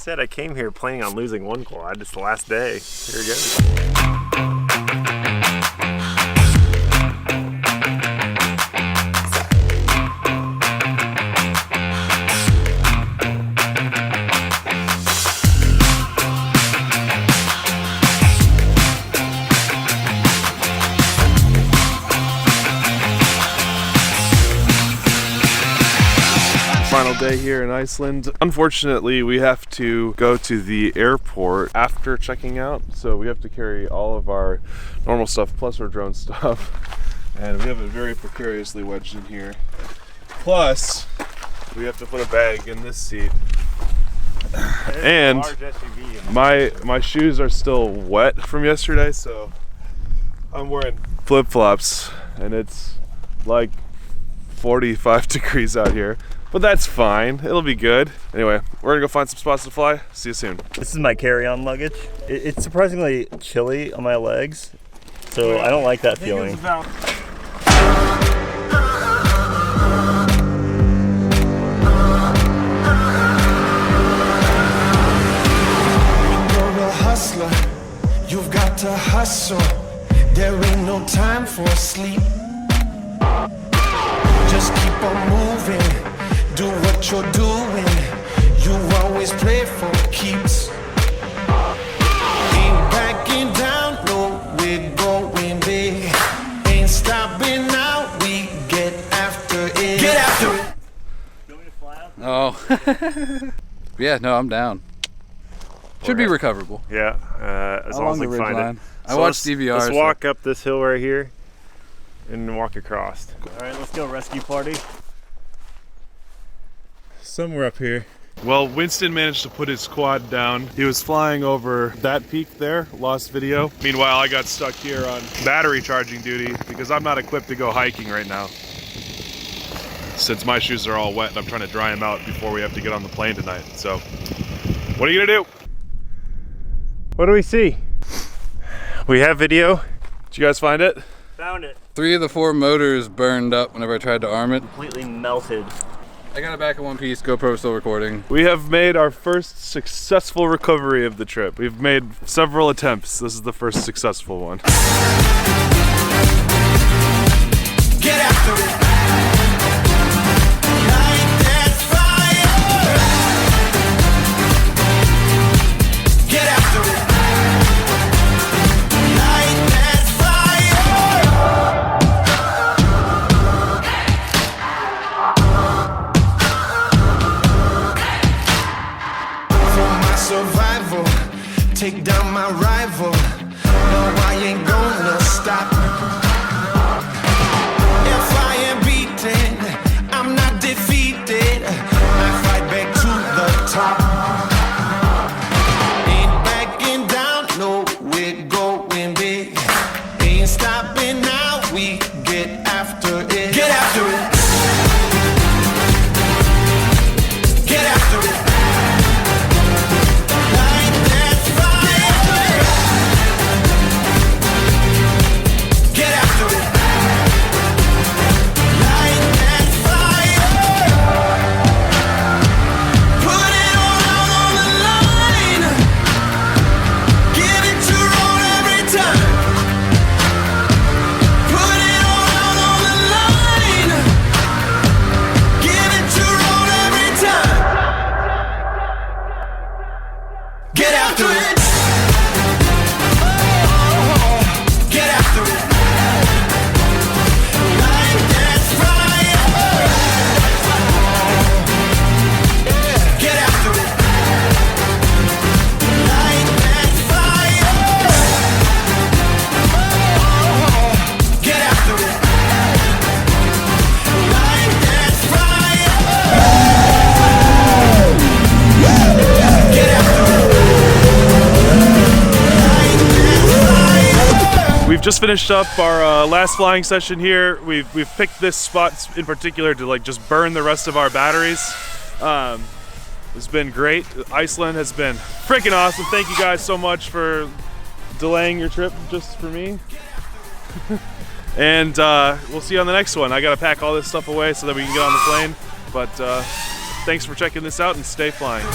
said, I came here planning on losing one quad. It's the last day. Here we go. Final day here in Iceland. Unfortunately, we have to go to the airport after checking out, so we have to carry all of our normal stuff plus our drone stuff, and we have it very precariously wedged in here. Plus, we have to put a bag in this seat, and my shoes are still wet from yesterday, so I'm wearing flip-flops, and it's like 45 degrees out here. But that's fine, it'll be good. Anyway, we're gonna go find some spots to fly. See you soon. This is my carry-on luggage. It's surprisingly chilly on my legs, so I don't like that feeling. You're a hustler, you've got to hustle. There ain't no time for sleep. Just keep on moving. Do what you're doing. You always play for keeps. Ain't backing down, no, we're going big. Ain't stopping now, we get after it. Get after it. You want me to fly out? Oh. Yeah, no, I'm down. Should be recoverable. Yeah, as long as I can find it. I watched DVR. Let's walk up this hill right here and walk across. All right, let's go rescue party. Somewhere up here. Well, Winston managed to put his quad down. He was flying over that peak there, lost video. Meanwhile, I got stuck here on battery charging duty because I'm not equipped to go hiking right now. Since my shoes are all wet and I'm trying to dry them out before we have to get on the plane tonight. So, what are you gonna do? What do we see? We have video. Did you guys find it? Found it. 3 of the 4 motors burned up whenever I tried to arm it. Completely melted. I got it back in one piece. GoPro still recording. We have made our first successful recovery of the trip. We've made several attempts. This is the first successful one. Get after it. Light that fire. Get after it. Light that survival, take down my rival. No, I ain't gonna stop. If I am beaten, I'm not defeated. I fight back to the top. Ain't backing down, no, we're going big. Ain't stopping now, we get after it. Get after it. Get after it. Just finished up our last flying session here. We've picked this spot in particular to like just burn the rest of our batteries. It's been great. Iceland has been freaking awesome. Thank you guys so much for delaying your trip just for me. And we'll see you on the next one. I gotta pack all this stuff away so that we can get on the plane. But thanks for checking this out and stay flying.